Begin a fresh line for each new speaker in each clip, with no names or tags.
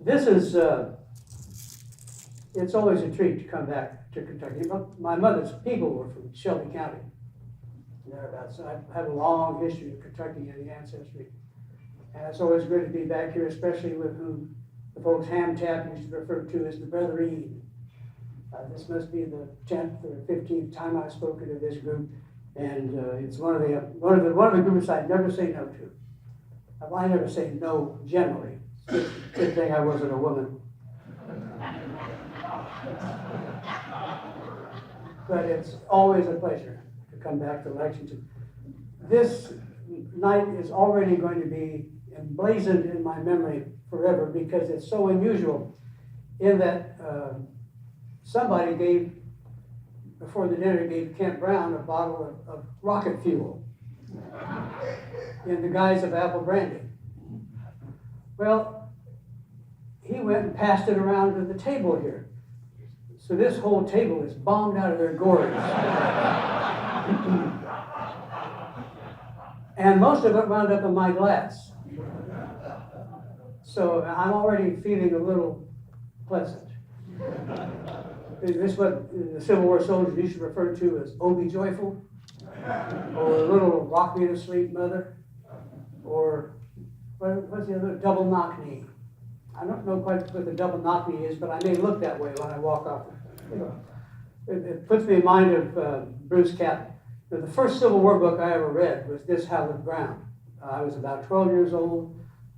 This is, it's always a treat to come back to Kentucky. My mother's people were from Shelby County, thereabouts. So I have a long history of Kentucky in the ancestry. And it's always good to be back here, especially with whom the folks Ham Tap used to refer to as the Brethren. This must be the 10th or 15th time I've spoken to this group, and it's one of the groups I never say no to. I never say no generally. It's a good thing I wasn't a woman. But it's always a pleasure to come back to Lexington. This night is already going to be emblazoned in my memory forever because it's so unusual in that somebody before the dinner, gave Kent Brown a bottle of rocket fuel in the guise of apple brandy. Well, he went and passed it around to the table here. So this whole table is bombed out of their gourds. And most of it wound up in my glass. So I'm already feeling a little pleasant. This is what the Civil War soldiers used to refer to as "Oh, be joyful," or "a little rock me to sleep, mother," or what's the other? "Double knock knee." I don't know quite what the double knock knee is, but I may look that way when I walk off. It puts me in mind of Bruce Caplan. The first Civil War book I ever read was This Hallowed Ground. I was about 12 years old.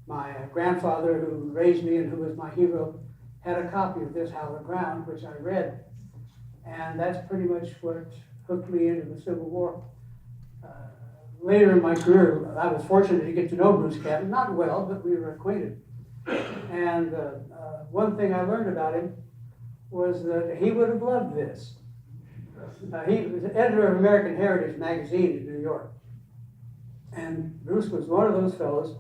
My grandfather, who raised me and who was my hero, had a copy of This Hallowed Ground, which I read. And that's pretty much what hooked me into the Civil War. Later in my career, I was fortunate to get to know Bruce Caplan, not well, but we were acquainted. And one thing I learned about him was that he would have loved this. He was the editor of American Heritage magazine in New York. And Bruce was one of those fellows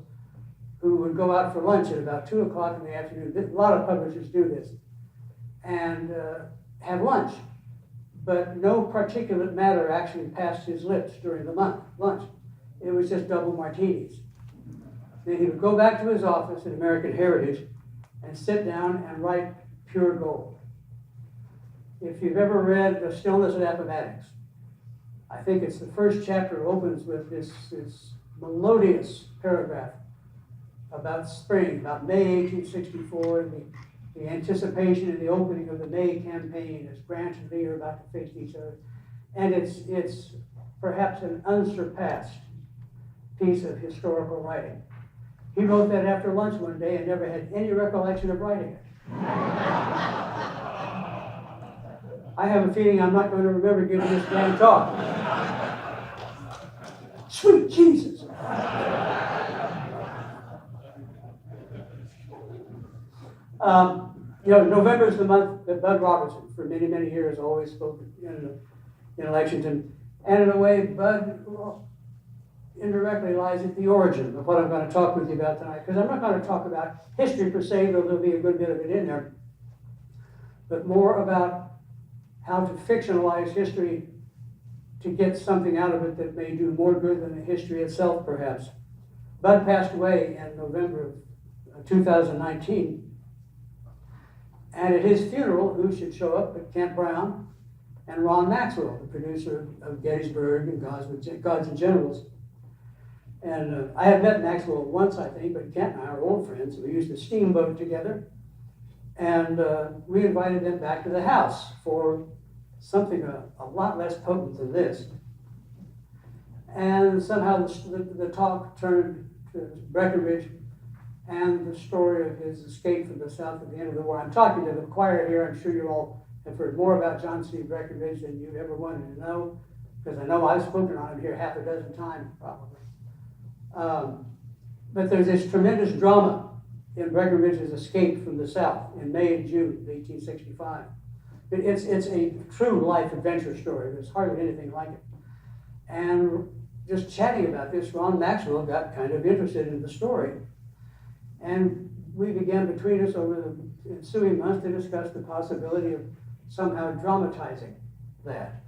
who would go out for lunch at about 2 o'clock in the afternoon. A lot of publishers do this. And have lunch. But no particulate matter actually passed his lips during the lunch. It was just double martinis. Then he would go back to his office at American Heritage and sit down and write pure gold. If you've ever read The Stillness of Appomattox, I think it's the first chapter opens with this melodious paragraph about spring, about May 1864, and the anticipation and the opening of the May campaign as Grant and Lee are about to face each other. And it's perhaps an unsurpassed piece of historical writing. He wrote that after lunch one day and never had any recollection of writing it. I have a feeling I'm not going to remember giving this damn talk. Sweet Jesus! November is the month that Bud Robertson, for many, many years, always spoke in Lexington. And in a way, Bud indirectly lies at the origin of what I'm going to talk with you about tonight. Because I'm not going to talk about history per se, though there'll be a good bit of it in there, but more about how to fictionalize history to get something out of it that may do more good than the history itself, perhaps. Bud passed away in November of 2019. And at his funeral, who should show up but Kent Brown and Ron Maxwell, the producer of Gettysburg and Gods and Generals. And I had met Maxwell once, I think, but Kent and I are old friends. We used to steamboat together. And we invited them back to the house for something a lot less potent than this. And somehow the talk turned to Breckinridge and the story of his escape from the South at the end of the war. I'm talking to the choir here. I'm sure you all have heard more about John C. Breckinridge than you ever wanted to know, because I know I've spoken on him here half a dozen times, probably. But there's this tremendous drama in Breckinridge's escape from the South in May and June of 1865. It's a true life adventure story. There's hardly anything like it. And just chatting about this, Ron Maxwell got kind of interested in the story. And we began between us over the ensuing months to discuss the possibility of somehow dramatizing that.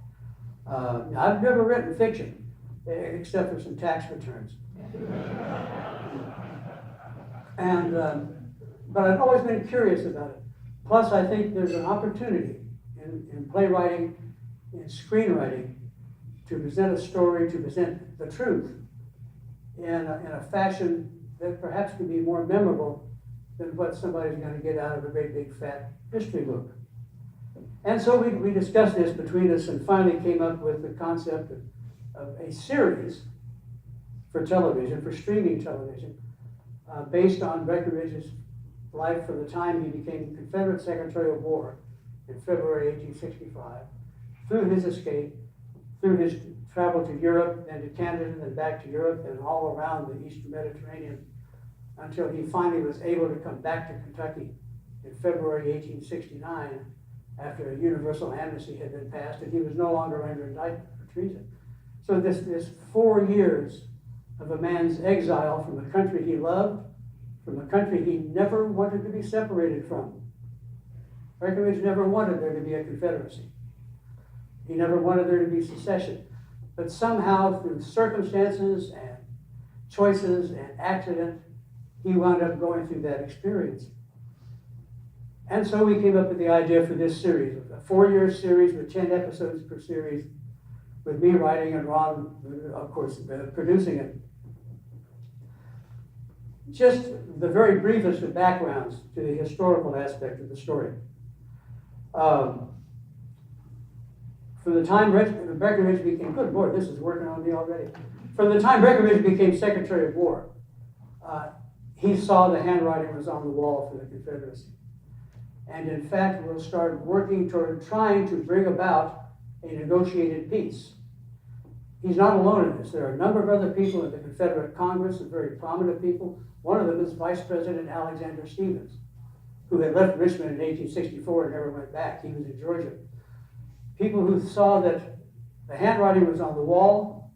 I've never written fiction, except for some tax returns. And But I've always been curious about it. Plus, I think there's an opportunity in playwriting, in screenwriting, to present a story, to present the truth in a fashion that perhaps can be more memorable than what somebody's going to get out of a great big fat history book. And so we discussed this between us and finally came up with the concept of a series for television, for streaming television, based on Breckinridge's life from the time he became Confederate Secretary of War in February 1865, through his escape, through his travel to Europe, then to Canada, then back to Europe, and all around the Eastern Mediterranean, until he finally was able to come back to Kentucky in February 1869, after a universal amnesty had been passed, and he was no longer under indictment for treason. So this 4 years of a man's exile from the country he loved, from a country he never wanted to be separated from. Breckinridge never wanted there to be a Confederacy. He never wanted there to be secession. But somehow, through circumstances and choices and accident, he wound up going through that experience. And so we came up with the idea for this series, a 4-year series with 10 episodes per series, with me writing and Ron, of course, producing it. Just the very briefest of backgrounds to the historical aspect of the story. From the time Breckinridge became, good Lord, this is working on me already. From the time Breckinridge became Secretary of War, he saw the handwriting was on the wall for the Confederacy. And in fact, we'll start working toward trying to bring about a negotiated peace. He's not alone in this. There are a number of other people in the Confederate Congress, and very prominent people. One of them is Vice President Alexander Stephens, who had left Richmond in 1864 and never went back. He was in Georgia. People who saw that the handwriting was on the wall,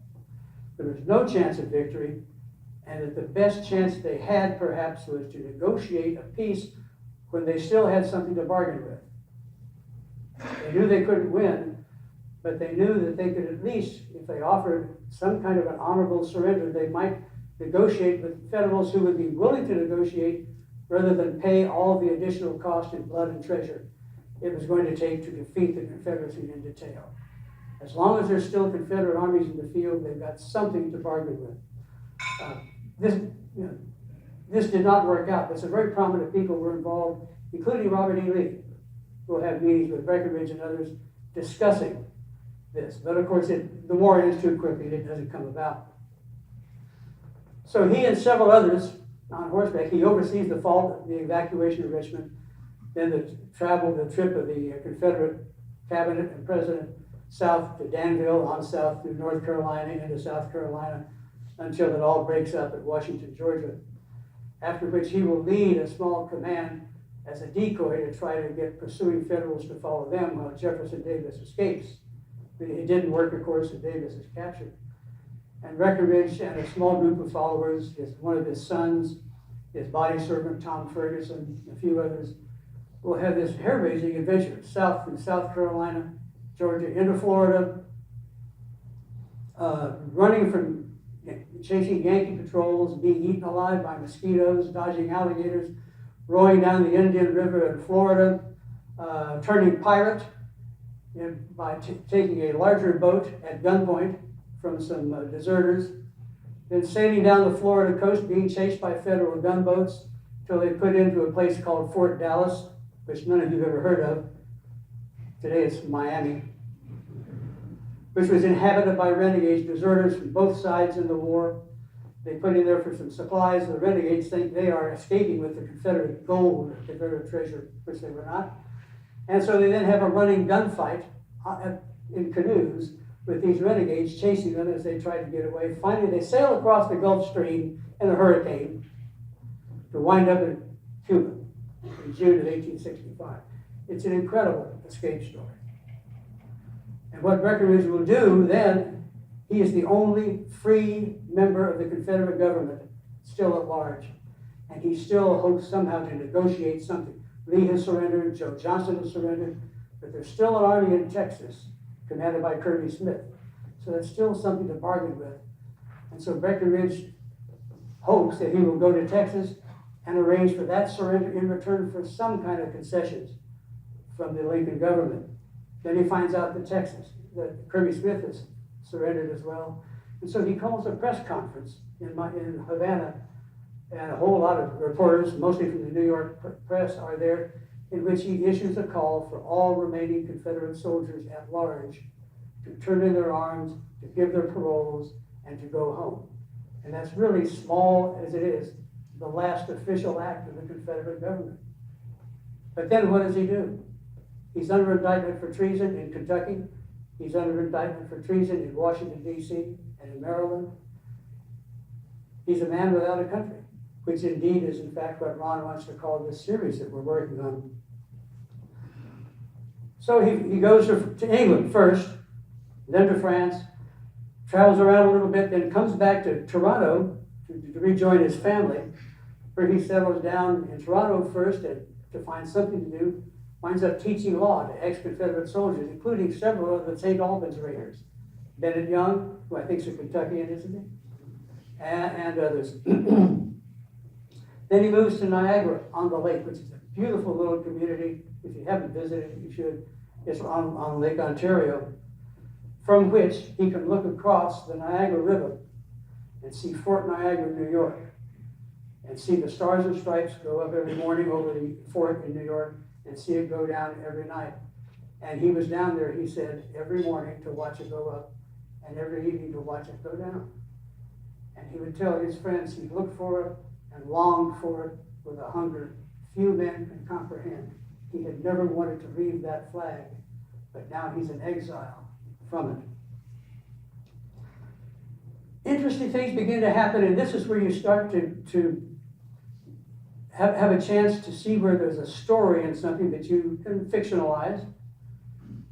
there was no chance of victory, and that the best chance they had, perhaps, was to negotiate a peace when they still had something to bargain with. They knew they couldn't win, but they knew that they could at least, if they offered some kind of an honorable surrender, they might negotiate with Federals who would be willing to negotiate rather than pay all the additional cost in blood and treasure it was going to take to defeat the Confederacy in detail. As long as there's still Confederate armies in the field, they've got something to bargain with. This did not work out, but some very prominent people were involved, including Robert E. Lee, who will have meetings with Breckinridge and others discussing this. But of course, the war ends too quickly, it doesn't come about. So he and several others on horseback, he oversees the evacuation of Richmond, then the trip of the Confederate cabinet and president south to Danville, on south through North Carolina, into South Carolina, until it all breaks up at Washington, Georgia. After which he will lead a small command as a decoy to try to get pursuing Federals to follow them while Jefferson Davis escapes. It didn't work, of course, and Davis is captured. And Breckinridge and a small group of followers, one of his sons, his body servant Tom Ferguson, a few others, will have this hair-raising adventure south through South Carolina, Georgia, into Florida, running from chasing Yankee patrols, being eaten alive by mosquitoes, dodging alligators, rowing down the Indian River in Florida, turning pirate by taking a larger boat at gunpoint from some deserters, then sailing down the Florida coast, being chased by Federal gunboats until they put into a place called Fort Dallas, which none of you have ever heard of. Today it's Miami, which was inhabited by renegades, deserters from both sides in the war. They put in there for some supplies. The renegades think they are escaping with the Confederate gold, or Confederate treasure, which they were not. And so they then have a running gunfight in canoes with these renegades chasing them as they try to get away. Finally, they sail across the Gulf Stream in a hurricane to wind up in Cuba in June of 1865. It's an incredible escape story. And what Breckinridge will do then, he is the only free member of the Confederate government still at large. And he still hopes somehow to negotiate something. Lee has surrendered, Joe Johnston has surrendered, but there's still an army in Texas commanded by Kirby Smith. So that's still something to bargain with. And so Breckinridge hopes that he will go to Texas and arranged for that surrender in return for some kind of concessions from the Lincoln government. Then he finds out that Kirby Smith has surrendered as well. And so he calls a press conference in Havana, and a whole lot of reporters, mostly from the New York press, are there, in which he issues a call for all remaining Confederate soldiers at large to turn in their arms, to give their paroles, and to go home. And that's really, small as it is, the last official act of the Confederate government. But then what does he do? He's under indictment for treason in Kentucky. He's under indictment for treason in Washington, D.C. and in Maryland. He's a man without a country, which indeed is, in fact, what Ron wants to call this series that we're working on. So he goes to England first, then to France, travels around a little bit, then comes back to Toronto to rejoin his family, where he settles down in Toronto first to find something to do, winds up teaching law to ex-Confederate soldiers, including several of the St. Albans raiders. Bennett Young, who I think is a Kentuckian, isn't he? And others. Then he moves to Niagara on the Lake, which is a beautiful little community. If you haven't visited, you should. It's on Lake Ontario, from which he can look across the Niagara River and see Fort Niagara, New York, and see the Stars and Stripes go up every morning over the fort in New York, and see it go down every night. And he was down there, he said, every morning to watch it go up, and every evening to watch it go down. And he would tell his friends he looked for it and longed for it with a hunger few men can comprehend. He had never wanted to leave that flag, but now he's in exile from it. Interesting things begin to happen, and this is where you start to have a chance to see where there's a story in something that you can fictionalize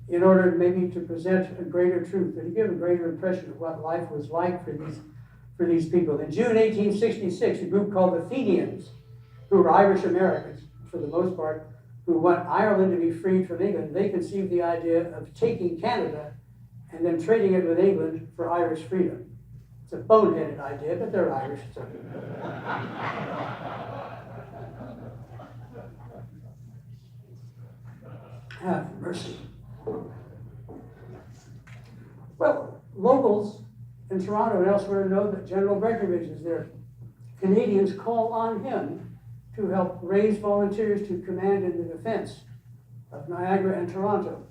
in order maybe to present a greater truth, or to give a greater impression of what life was like for these people. In June 1866, a group called the Fenians, who were Irish Americans for the most part, who want Ireland to be freed from England, they conceived the idea of taking Canada and then trading it with England for Irish freedom. It's a boneheaded idea, but they're Irish. So. Have mercy. Well, locals in Toronto and elsewhere know that General Breckinridge is there. Canadians call on him to help raise volunteers to command in the defense of Niagara and Toronto.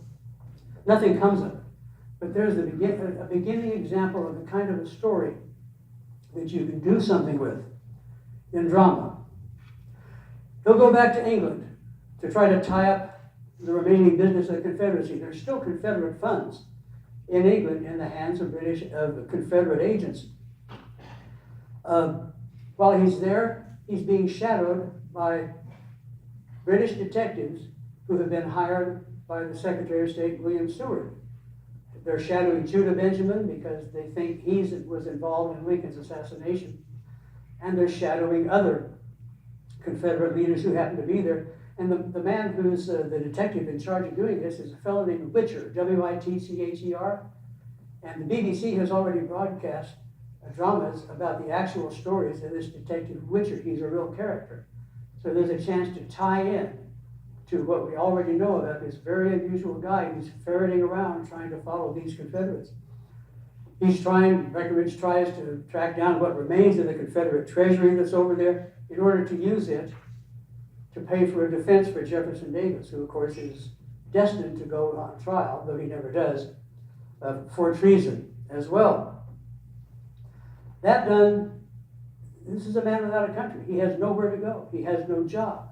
Nothing comes of it, but there's a beginning example of the kind of a story that you can do something with in drama. He'll go back to England to try to tie up the remaining business of the Confederacy. There's still Confederate funds in England in the hands of Confederate agents. While he's there, he's being shadowed by British detectives who have been hired by the Secretary of State, William Seward. They're shadowing Judah Benjamin because they think he was involved in Lincoln's assassination. And they're shadowing other Confederate leaders who happen to be there. And the man who's the detective in charge of doing this is a fellow named Witcher, W-I-T-C-H-E-R. And the BBC has already broadcast dramas about the actual stories of this detective Witcher. He's a real character. So there's a chance to tie in to what we already know about this very unusual guy who's ferreting around trying to follow these Confederates. Breckinridge tries to track down what remains of the Confederate treasury that's over there in order to use it to pay for a defense for Jefferson Davis, who of course is destined to go on trial, though he never does, for treason as well. That done, this is a man without a country. He has nowhere to go. He has no job.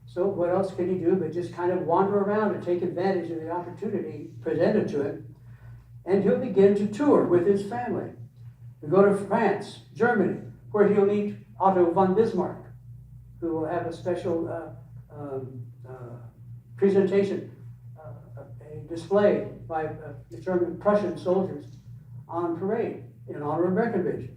So what else can he do but just kind of wander around and take advantage of the opportunity presented to him? And he'll begin to tour with his family. We go to France, Germany, where he'll meet Otto von Bismarck, who will have a special presentation, a display by the German Prussian soldiers on parade in honor of Breckinridge.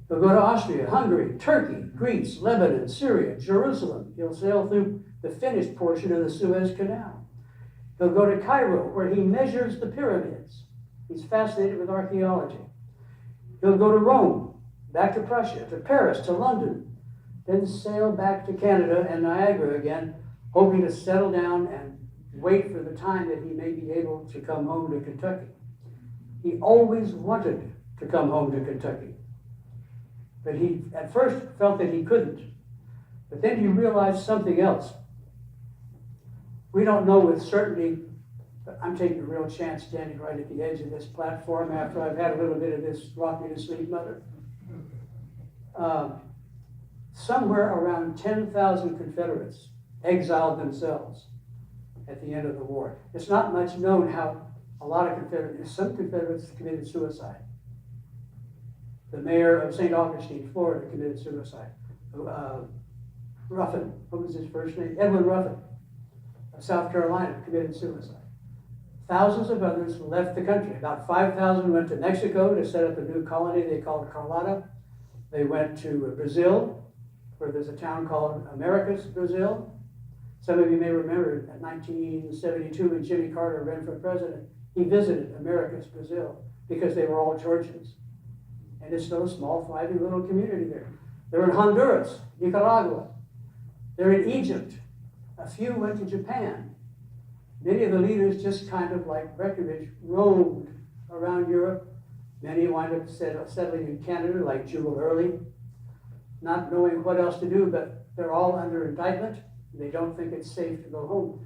He'll go to Austria, Hungary, Turkey, Greece, Lebanon, Syria, Jerusalem. He'll sail through the finished portion of the Suez Canal. He'll go to Cairo, where he measures the pyramids. He's fascinated with archaeology. He'll go to Rome, back to Prussia, to Paris, to London, then sail back to Canada and Niagara again, hoping to settle down and wait for the time that he may be able to come home to Kentucky. He always wanted to come home to Kentucky, but he at first felt that he couldn't. But then he realized something else. We don't know with certainty, but I'm taking a real chance standing right at the edge of this platform after I've had a little bit of this rock me to sleep, mother. Somewhere around 10,000 Confederates exiled themselves at the end of the war. It's not much known how some Confederates committed suicide. The mayor of St. Augustine, Florida, committed suicide. Ruffin, what was his first name? Edwin Ruffin of South Carolina committed suicide. Thousands of others left the country. About 5,000 went to Mexico to set up a new colony they called Carlotta. They went to Brazil, where there's a town called Americus, Brazil. Some of you may remember in 1972 when Jimmy Carter ran for president, he visited Americus, Brazil, because they were all Georgians. And it's still a small, thriving little community there. They're in Honduras, Nicaragua. They're in Egypt. A few went to Japan. Many of the leaders, just kind of like Breckinridge, roamed around Europe. Many wind up settling in Canada, like Jewel Early, not knowing what else to do, but they're all under indictment. They don't think it's safe to go home.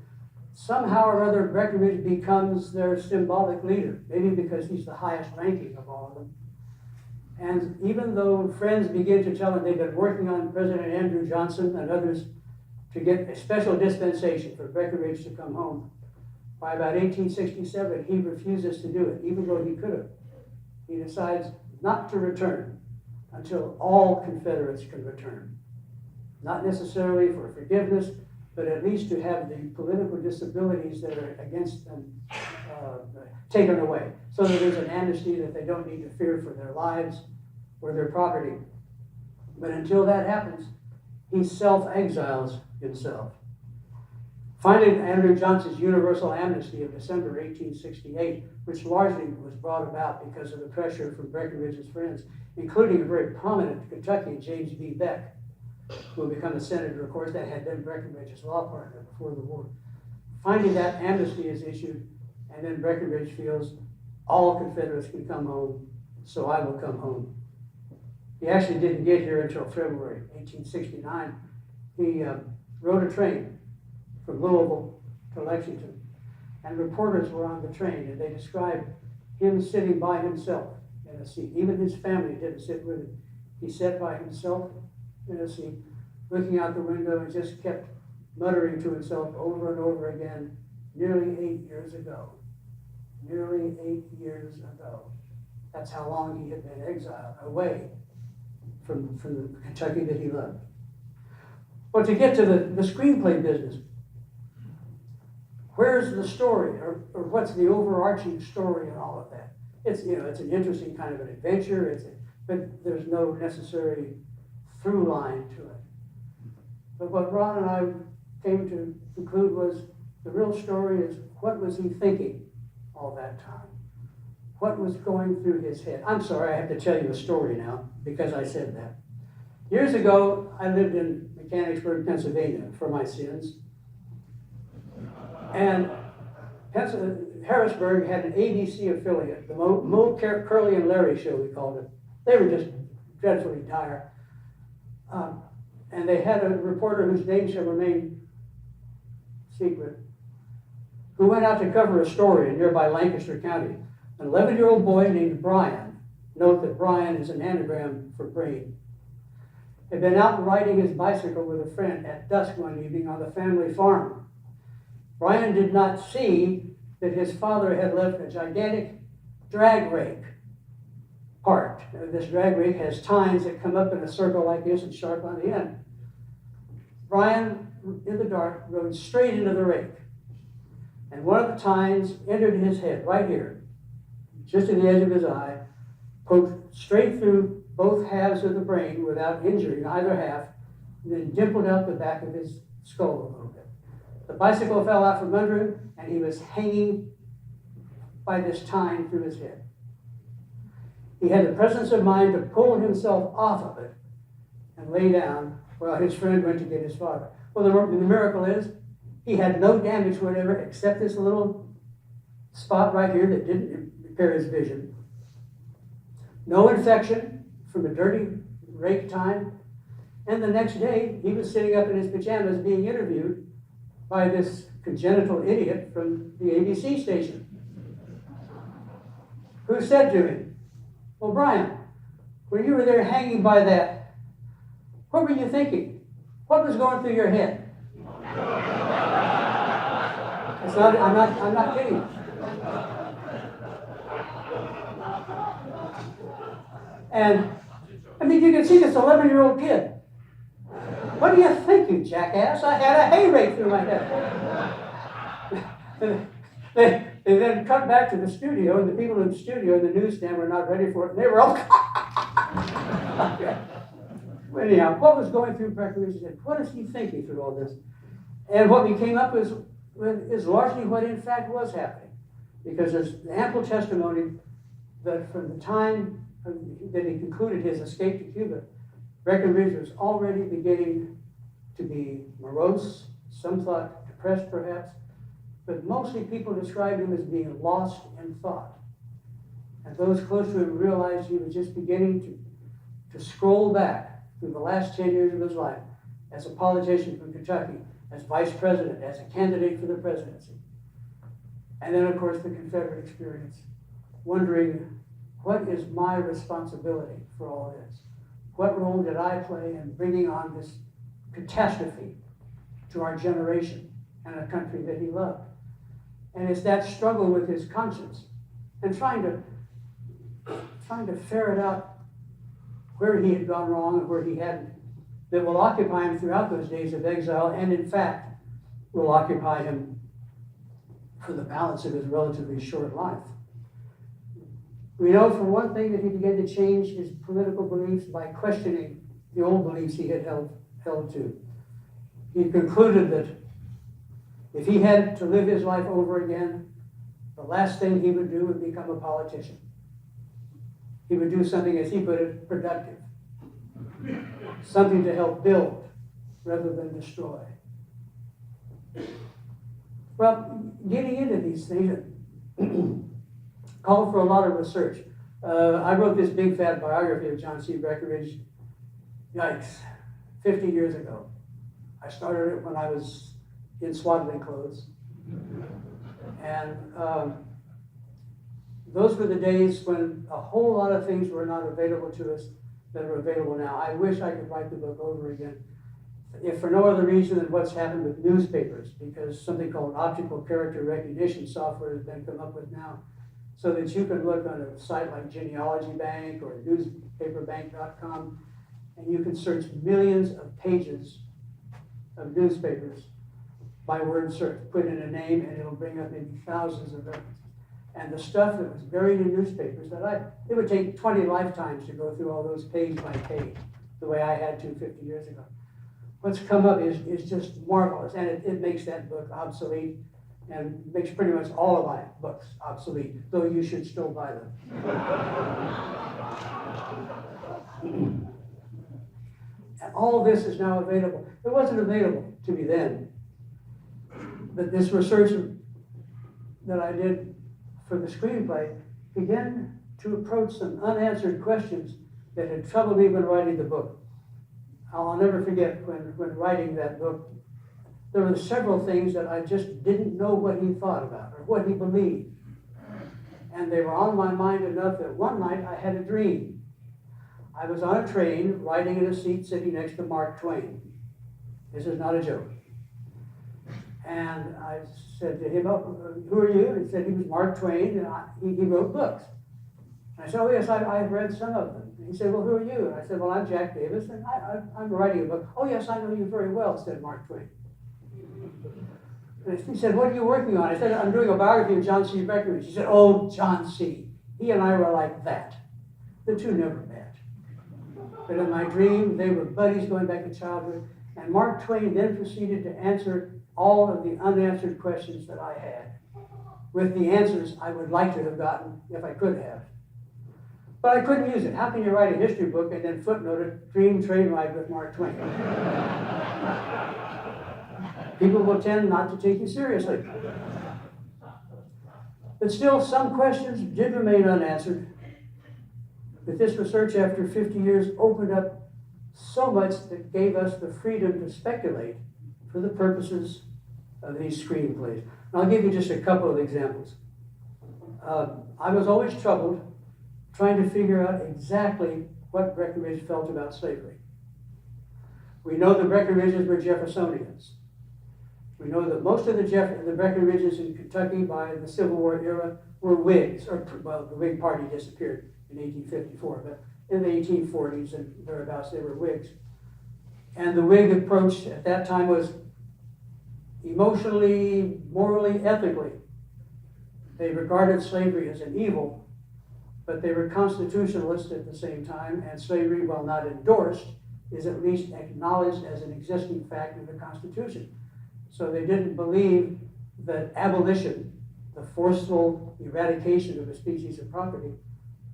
Somehow or other, Breckinridge becomes their symbolic leader, maybe because he's the highest ranking of all of them. And even though friends begin to tell him they've been working on President Andrew Johnson and others to get a special dispensation for Breckinridge to come home, by about 1867, he refuses to do it, even though he could have. He decides not to return until all Confederates can return. Not necessarily for forgiveness, but at least to have the political disabilities that are against them taken away, so that there's an amnesty that they don't need to fear for their lives or their property. But until that happens, he self-exiles himself. Finally, Andrew Johnson's universal amnesty of December 1868, which largely was brought about because of the pressure from Breckinridge's friends, including a very prominent Kentuckian, James B. Beck, who would become a senator, of course, that had been Breckinridge's law partner before the war. Finally, that amnesty is issued, and then Breckinridge feels all Confederates can come home, so I will come home. He actually didn't get here until February 1869. He rode a train from Louisville to Lexington, and reporters were on the train, and they described him sitting by himself in a seat. Even his family didn't sit with him. He sat by himself in a seat, looking out the window, and just kept muttering to himself over and over again, nearly 8 years ago. Nearly 8 years ago. That's how long he had been exiled, away from the Kentucky that he loved. But to get to the screenplay business, where's the story, or what's the overarching story in all of that? It's an interesting kind of an adventure, but there's no necessary through line to it. But what Ron and I came to conclude was the real story is, what was he thinking all that time? What was going through his head? I'm sorry, I have to tell you a story now because I said that. Years ago, I lived in Mechanicsburg, Pennsylvania for my sins. And Harrisburg had an ABC affiliate, the Mo, Curly, and Larry show, we called it. They were just dreadfully dire. And they had a reporter whose name shall remain secret, who went out to cover a story in nearby Lancaster County. An 11-year-old boy named Brian, note that Brian is an anagram for brain, had been out riding his bicycle with a friend at dusk one evening on the family farm. Brian did not see that his father had left a gigantic drag rake parked. This drag rake has tines that come up in a circle like this and sharp on the end. Brian, in the dark, rode straight into the rake. And one of the tines entered his head right here, just in the edge of his eye, poked straight through both halves of the brain without injuring either half, and then dimpled out the back of his skull a little bit. The bicycle fell out from under him, and he was hanging by this tine through his head. He had the presence of mind to pull himself off of it and lay down Well, his friend went to get his father. Well, the miracle is he had no damage whatever except this little spot right here that didn't impair his vision. No infection from a dirty rake time. And the next day, he was sitting up in his pajamas being interviewed by this congenital idiot from the ABC station, who said to him, well, Brian, when you were there hanging by that, what were you thinking? What was going through your head? I'm not kidding. And, I mean, you can see this 11-year-old kid. What do you think, you jackass? I had a hay rake through my head. They then cut back to the studio, and the people in the studio and the newsstand were not ready for it, and they were all... Anyhow, what was going through Breckinridge's head? What is he thinking through all this? And what we came up with is largely what in fact was happening. Because there's ample testimony that from the time that he concluded his escape to Cuba, Breckinridge was already beginning to be morose, some thought depressed perhaps, but mostly people described him as being lost in thought. And those close to him realized he was just beginning to scroll back through the last 10 years of his life as a politician from Kentucky, as vice president, as a candidate for the presidency. And then, of course, the Confederate experience, wondering, what is my responsibility for all this? What role did I play in bringing on this catastrophe to our generation and a country that he loved? And it's that struggle with his conscience and trying to ferret out where he had gone wrong and where he hadn't, that will occupy him throughout those days of exile, and in fact will occupy him for the balance of his relatively short life. We know, for one thing, that he began to change his political beliefs by questioning the old beliefs he had held to. He concluded that if he had to live his life over again, the last thing he would do would become a politician. He would do something, as he put it, productive. Something to help build rather than destroy. Well, getting into these things called for a lot of research. I wrote this big fat biography of John C. Breckinridge, yikes, 50 years ago. I started it when I was in swaddling clothes. And those were the days when a whole lot of things were not available to us that are available now. I wish I could write the book over again, if for no other reason than what's happened with newspapers, because something called optical character recognition software has been come up with now, so that you can look on a site like Genealogy Bank or newspaperbank.com, and you can search millions of pages of newspapers by word search. Put in a name, and it'll bring up maybe thousands of references. And the stuff that was buried in newspapers it would take 20 lifetimes to go through all those page by page, the way I had to 50 years ago. What's come up is just marvelous, and it makes that book obsolete, and makes pretty much all of my books obsolete, though you should still buy them. And all this is now available. It wasn't available to me then, but this research that I did for the screenplay began to approach some unanswered questions that had troubled me when writing the book. I'll never forget when writing that book, there were several things that I just didn't know what he thought about or what he believed. And they were on my mind enough that one night I had a dream. I was on a train, riding in a seat sitting next to Mark Twain. This is not a joke. And I said to him, who are you? And he said he was Mark Twain, and he wrote books. And I said, oh yes, I've read some of them. And he said, well, who are you? And I said, well, I'm Jack Davis, and I'm writing a book. Oh yes, I know you very well, said Mark Twain. And he said, what are you working on? I said, I'm doing a biography of John C. Breckinridge. He said, oh, John C. He and I were like that. The two never met. But in my dream, they were buddies going back to childhood. And Mark Twain then proceeded to answer all of the unanswered questions that I had, with the answers I would like to have gotten if I could have. But I couldn't use it. How can you write a history book and then footnote it, dream train ride with Mark Twain? People will tend not to take you seriously. But still, some questions did remain unanswered. But this research, after 50 years, opened up so much that gave us the freedom to speculate for the purposes of these screenplays. And I'll give you just a couple of examples. I was always troubled trying to figure out exactly what Breckinridge felt about slavery. We know the Breckinridges were Jeffersonians. We know that most of the Breckinridges in Kentucky by the Civil War era were Whigs, or well, the Whig Party disappeared in 1854, but in the 1840s and thereabouts they were Whigs. And the Whig approach at that time was emotionally, morally, ethically. They regarded slavery as an evil, but they were constitutionalists at the same time, and slavery, while not endorsed, is at least acknowledged as an existing fact in the Constitution. So they didn't believe that abolition, the forceful eradication of a species of property,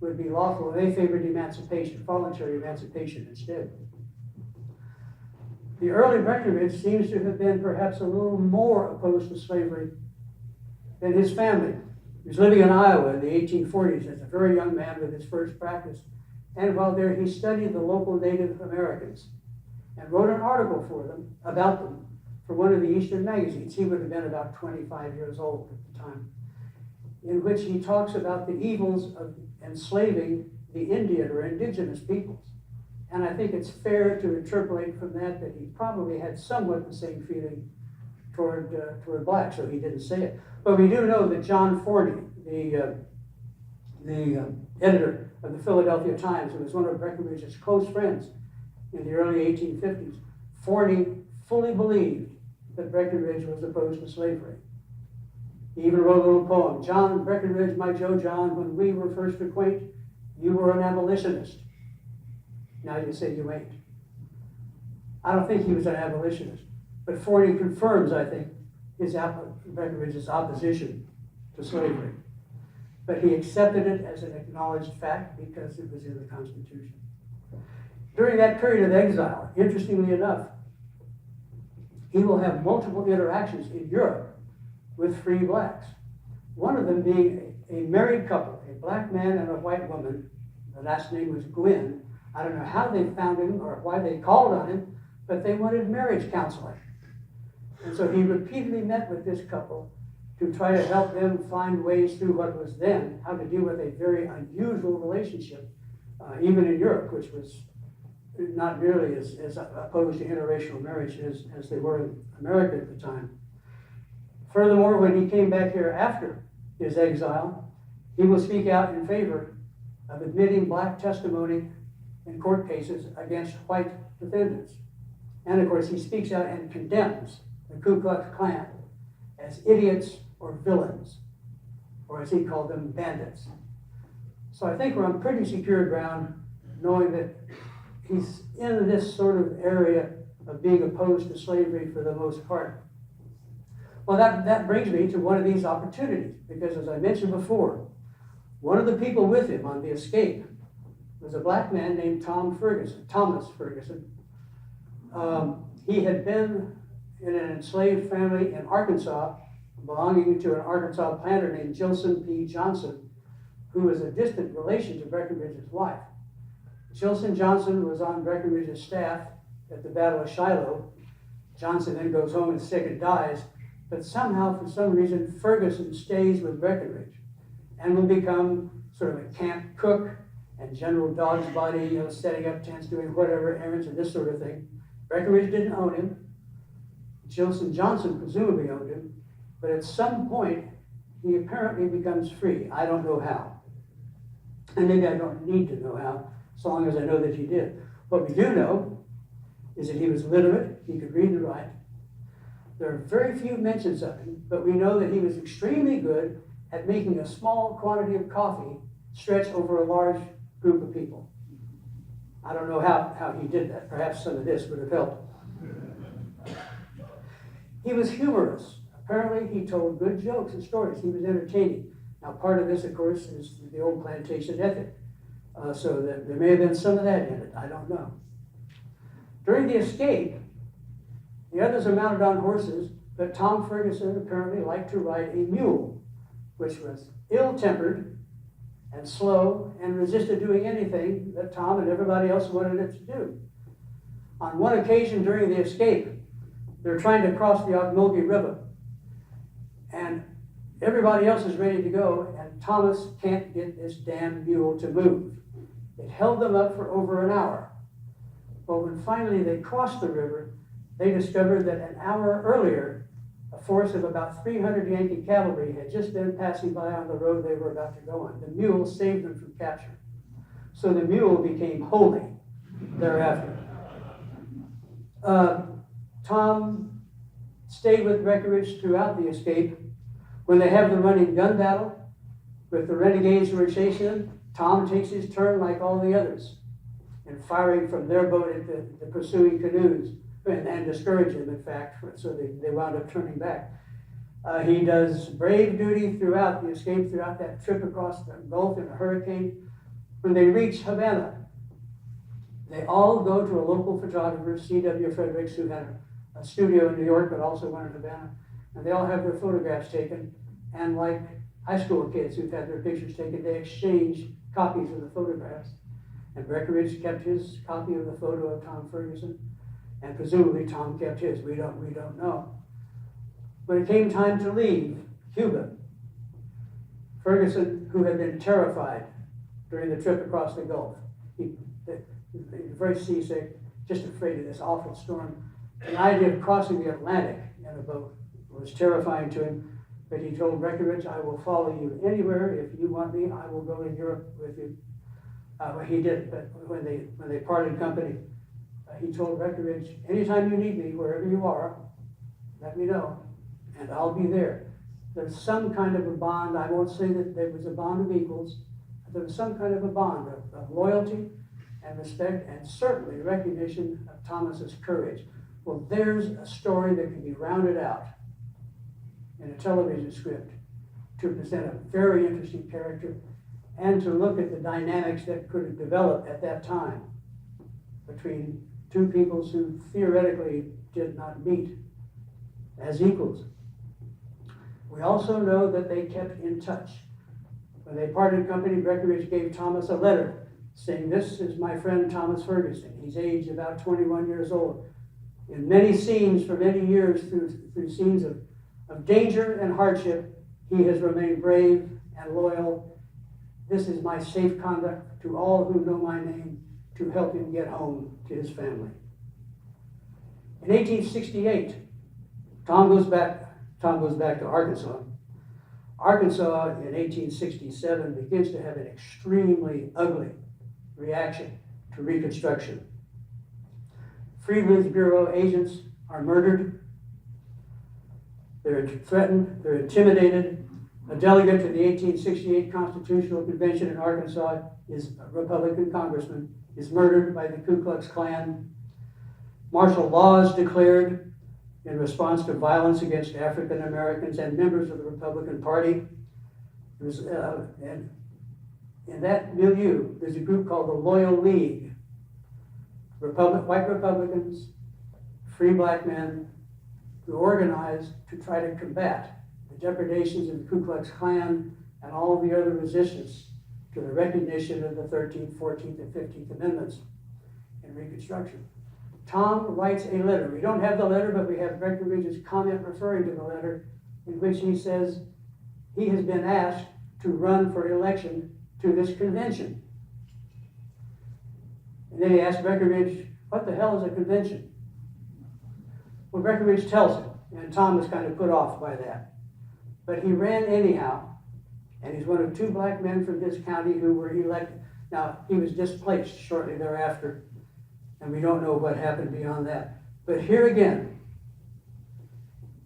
would be lawful. They favored emancipation, voluntary emancipation instead. The early Breckinridge seems to have been perhaps a little more opposed to slavery than his family. He was living in Iowa in the 1840s as a very young man with his first practice. And while there, he studied the local Native Americans and wrote an article about them, for one of the Eastern magazines. He would have been about 25 years old at the time, in which he talks about the evils of enslaving the Indian or indigenous peoples. And I think it's fair to interpolate from that he probably had somewhat the same feeling toward blacks, so he didn't say it. But we do know that John Forney, the editor of the Philadelphia Times, who was one of Breckinridge's close friends in the early 1850s, Forney fully believed that Breckinridge was opposed to slavery. He even wrote a little poem, John Breckinridge, my Joe John, when we were first acquainted, you were an abolitionist. Now you say you ain't. I don't think he was an abolitionist, but Forney confirms, I think, Breckinridge's opposition to slavery. But he accepted it as an acknowledged fact because it was in the Constitution. During that period of exile, interestingly enough, he will have multiple interactions in Europe with free blacks. One of them being a married couple, a black man and a white woman. The last name was Gwynn. I don't know how they found him or why they called on him, but they wanted marriage counseling. And so he repeatedly met with this couple to try to help them find ways through what was then, how to deal with a very unusual relationship, even in Europe, which was not nearly as opposed to interracial marriage as they were in America at the time. Furthermore, when he came back here after his exile, he will speak out in favor of admitting black testimony in court cases against white defendants. And of course, he speaks out and condemns the Ku Klux Klan as idiots or villains, or as he called them, bandits. So I think we're on pretty secure ground knowing that he's in this sort of area of being opposed to slavery for the most part. Well, that brings me to one of these opportunities, because as I mentioned before, one of the people with him on the escape was a black man named Thomas Ferguson. He had been in an enslaved family in Arkansas, belonging to an Arkansas planter named Jilson P. Johnson, who was a distant relation to Breckinridge's wife. Jilson Johnson was on Breckinridge's staff at the Battle of Shiloh. Johnson then goes home and sick and dies, but somehow, for some reason, Ferguson stays with Breckinridge and will become sort of a camp cook and general dog's body, setting up tents, doing whatever errands and this sort of thing. Breckinridge didn't own him. Jilson Johnson presumably owned him, but at some point, he apparently becomes free. I don't know how. And maybe I don't need to know how, as long as I know that he did. What we do know is that he was literate, he could read and write. There are very few mentions of him, but we know that he was extremely good at making a small quantity of coffee stretch over a large group of people. I don't know how he did that. Perhaps some of this would have helped. He was humorous. Apparently, he told good jokes and stories. He was entertaining. Now, part of this, of course, is the old plantation ethic. So there may have been some of that in it. I don't know. During the escape, the others are mounted on horses, but Tom Ferguson apparently liked to ride a mule, which was ill-tempered and slow and resisted doing anything that Tom and everybody else wanted it to do. On one occasion during the escape, they're trying to cross the Ocmulgee River, and everybody else is ready to go, and Thomas can't get this damn mule to move. It held them up for over an hour. But when finally they crossed the river, they discovered that an hour earlier, a force of about 300 Yankee cavalry had just been passing by on the road they were about to go on. The mule saved them from capture. So the mule became holy thereafter. Tom stayed with Breckinridge throughout the escape. When they have the running gun battle with the renegades who are chasing them, Tom takes his turn like all the others in firing from their boat at the pursuing canoes and discourage them, in fact, so they wound up turning back. He does brave duty throughout the escape, throughout that trip across the Gulf in a hurricane. When they reach Havana, they all go to a local photographer, C.W. Frederick, who had a studio in New York, but also one in Havana, and they all have their photographs taken. And like high school kids who've had their pictures taken, they exchange copies of the photographs. And Breckinridge kept his copy of the photo of Tom Ferguson, and presumably Tom kept his. We don't know. When it came time to leave Cuba, Ferguson, who had been terrified during the trip across the Gulf, he was very seasick, just afraid of this awful storm. The idea of crossing the Atlantic in a boat was terrifying to him, but he told Breckinridge, "I will follow you anywhere. If you want me, I will go to Europe with you." Well, he did, but when they parted company, he told Breckinridge, "Anytime you need me, wherever you are, let me know, and I'll be there." There's some kind of a bond. I won't say that there was a bond of equals, but there was some kind of a bond of loyalty and respect, and certainly recognition of Thomas's courage. Well, there's a story that can be rounded out in a television script to present a very interesting character and to look at the dynamics that could have developed at that time between two peoples who theoretically did not meet as equals. We also know that they kept in touch. When they parted company, Breckinridge gave Thomas a letter saying, "This is my friend Thomas Ferguson. He's aged about 21 years old. In many scenes for many years, through scenes of danger and hardship, he has remained brave and loyal. This is my safe conduct to all who know my name to help him get home to his family." In 1868, Tom goes back to Arkansas. Arkansas in 1867 begins to have an extremely ugly reaction to Reconstruction. Freedmen's Bureau agents are murdered. They're threatened. They're intimidated. A delegate to the 1868 Constitutional Convention in Arkansas, is a Republican congressman, is murdered by the Ku Klux Klan. Martial law is declared in response to violence against African Americans and members of the Republican Party. And in that milieu, there's a group called the Loyal League. White Republicans, free black men, who organized to try to combat the depredations of the Ku Klux Klan and all of the other resistance to the recognition of the 13th, 14th, and 15th Amendments in Reconstruction. Tom writes a letter. We don't have the letter, but we have Breckinridge's comment referring to the letter, in which he says he has been asked to run for election to this convention. And then he asks Breckinridge, "What the hell is a convention?" Well, Breckinridge tells him, and Tom was kind of put off by that. But he ran anyhow, and he's one of two black men from his county who were elected. Now, he was displaced shortly thereafter, and we don't know what happened beyond that. But here again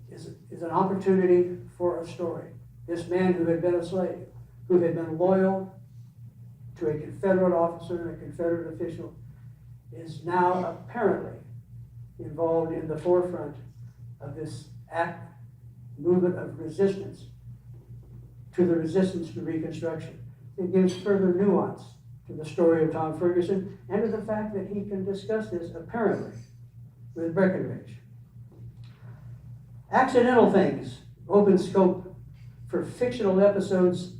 is an opportunity for a story. This man who had been a slave, who had been loyal to a Confederate officer and a Confederate official, is now apparently involved in the forefront of this movement of resistance to the resistance to Reconstruction. It gives further nuance to the story of Tom Ferguson and to the fact that he can discuss this, apparently, with Breckinridge. Accidental Things open scope for fictional episodes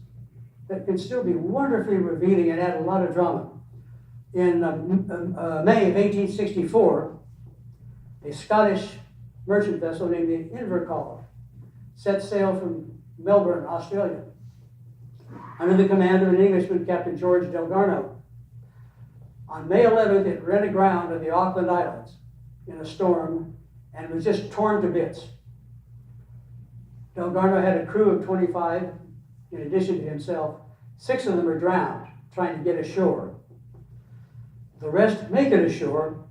that can still be wonderfully revealing and add a lot of drama. In May of 1864, a Scottish merchant vessel named the Invercargill set sail from Melbourne, Australia, under the command of an Englishman, Captain George Delgarno. On May 11th, it ran aground at the Auckland Islands in a storm and was just torn to bits. Delgarno had a crew of 25, in addition to himself. 6 of them were drowned trying to get ashore. The rest make it ashore.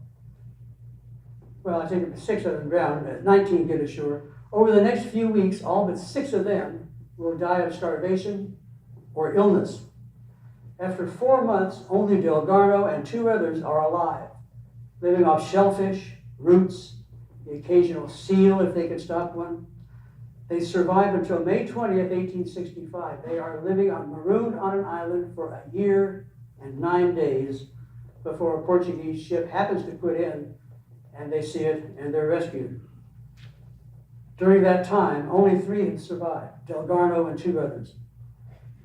Well, I think 6 of them drowned, but 19 get ashore. Over the next few weeks, all but 6 of them will die of starvation or illness. After 4 months, only Delgarno and 2 others are alive, living off shellfish, roots, the occasional seal if they can stop one. They survive until May 20th, 1865. They are marooned on an island for a year and 9 days before a Portuguese ship happens to put in, and they see it, and they're rescued. During that time, only 3 have survived, Delgarno and 2 others.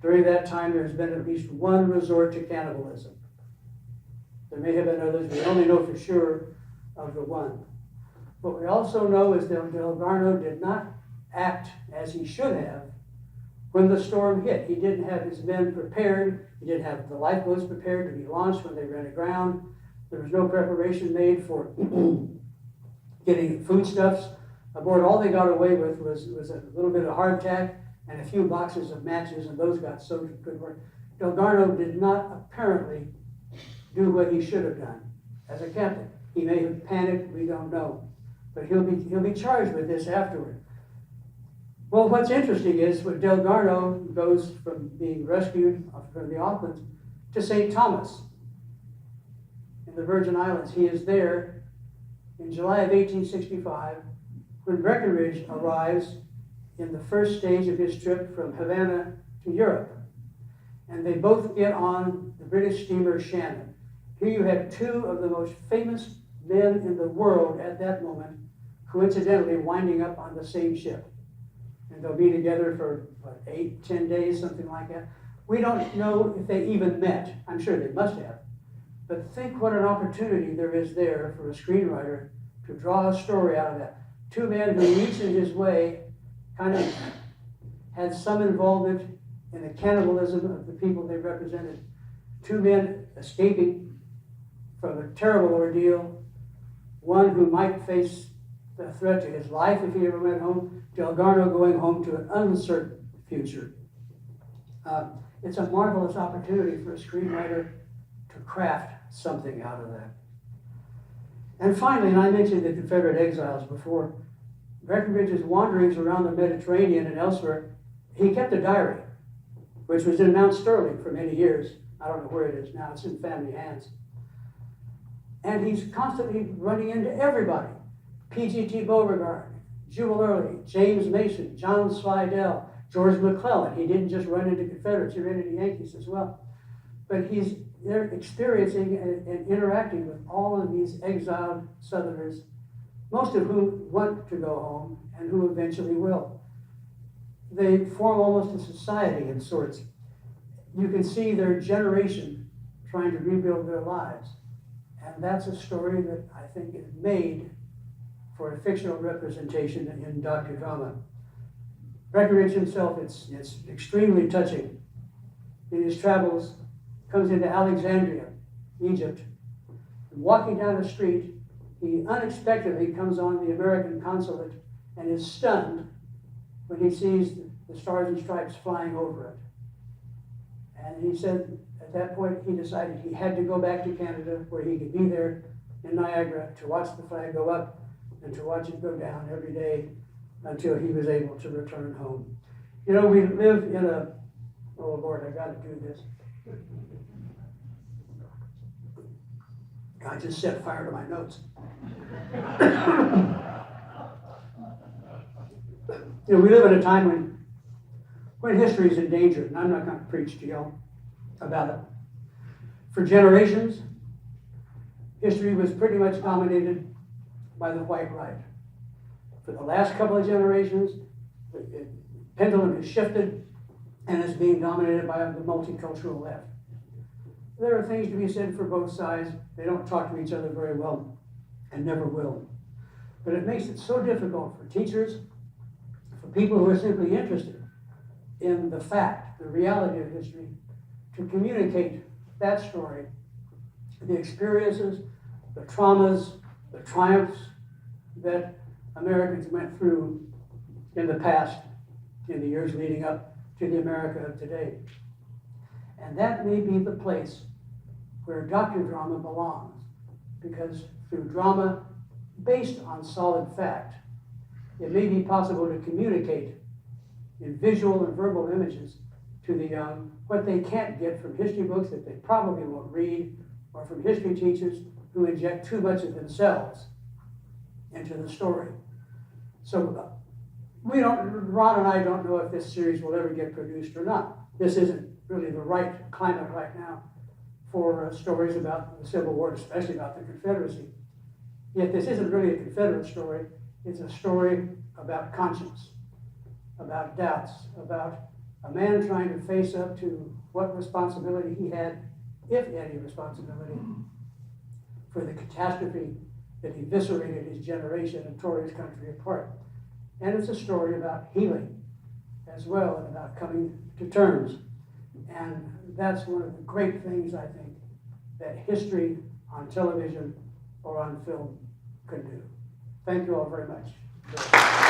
During that time, there's been at least 1 resort to cannibalism. There may have been others. We only know for sure of the 1. What we also know is that Delgarno did not act as he should have when the storm hit. He didn't have his men prepared. He didn't have the lifeboats prepared to be launched when they ran aground. There was no preparation made for getting foodstuffs aboard. All they got away with was a little bit of hardtack and a few boxes of matches, and those got soaked and couldn't work. Delgarno did not apparently do what he should have done as a captain. He may have panicked, we don't know. But he'll be charged with this afterward. Well, what's interesting is when Delgarno goes from being rescued from the Auckland to St. Thomas in the Virgin Islands. He is there in July of 1865 when Breckinridge arrives in the first stage of his trip from Havana to Europe. And they both get on the British steamer Shannon. Here you have 2 of the most famous men in the world at that moment, coincidentally winding up on the same ship. And they'll be together for 8, 10 days, something like that. We don't know if they even met. I'm sure they must have. But think what an opportunity there is there for a screenwriter to draw a story out of that. 2 men who each in his way kind of had some involvement in the cannibalism of the people they represented. 2 men escaping from a terrible ordeal. One who might face the threat to his life if he ever went home. Delgarno going home to an uncertain future. It's a marvelous opportunity for a screenwriter to craft something out of that. And finally, and I mentioned the Confederate exiles before, Breckinridge's wanderings around the Mediterranean and elsewhere, he kept a diary, which was in Mount Sterling for many years. I don't know where it is now. It's in family hands. And he's constantly running into everybody. P.G.T. Beauregard, Jubal Early, James Mason, John Slidell, George McClellan. He didn't just run into Confederates, he ran into Yankees as well. But he's there experiencing and interacting with all of these exiled Southerners, most of whom want to go home and who eventually will. They form almost a society in sorts. You can see their generation trying to rebuild their lives. And that's a story that I think is made for a fictional representation in docudrama. Breckinridge himself, it's extremely touching. In his travels, comes into Alexandria, Egypt. And walking down the street, he unexpectedly comes on the American consulate and is stunned when he sees the Stars and Stripes flying over it. And he said at that point he decided he had to go back to Canada where he could be there in Niagara to watch the flag go up and to watch it go down every day until he was able to return home. You know, we live in a, oh Lord, I got to do this. I just set fire to my notes. You know, we live at a time when history is in danger, and I'm not going to preach to y'all about it. For generations, history was pretty much dominated by the white right. For the last couple of generations, the pendulum has shifted and is being dominated by the multicultural left. There are things to be said for both sides. They don't talk to each other very well and never will. But it makes it so difficult for teachers, for people who are simply interested in the fact, the reality of history, to communicate that story, the experiences, the traumas, the triumphs that Americans went through in the past, in the years leading up to the America of today. And that may be the place where docudrama belongs, because through drama based on solid fact, it may be possible to communicate in visual and verbal images to the young what they can't get from history books that they probably won't read, or from history teachers who inject too much of themselves into the story. So Ron and I don't know if this series will ever get produced or not. This isn't really the right climate right now for stories about the Civil War, especially about the Confederacy. Yet this isn't really a Confederate story. It's a story about conscience, about doubts, about a man trying to face up to what responsibility he had, if any responsibility, for the catastrophe that eviscerated his generation and tore his country apart. And it's a story about healing as well, and about coming to terms. And that's one of the great things, I think, that history on television or on film can do. Thank you all very much.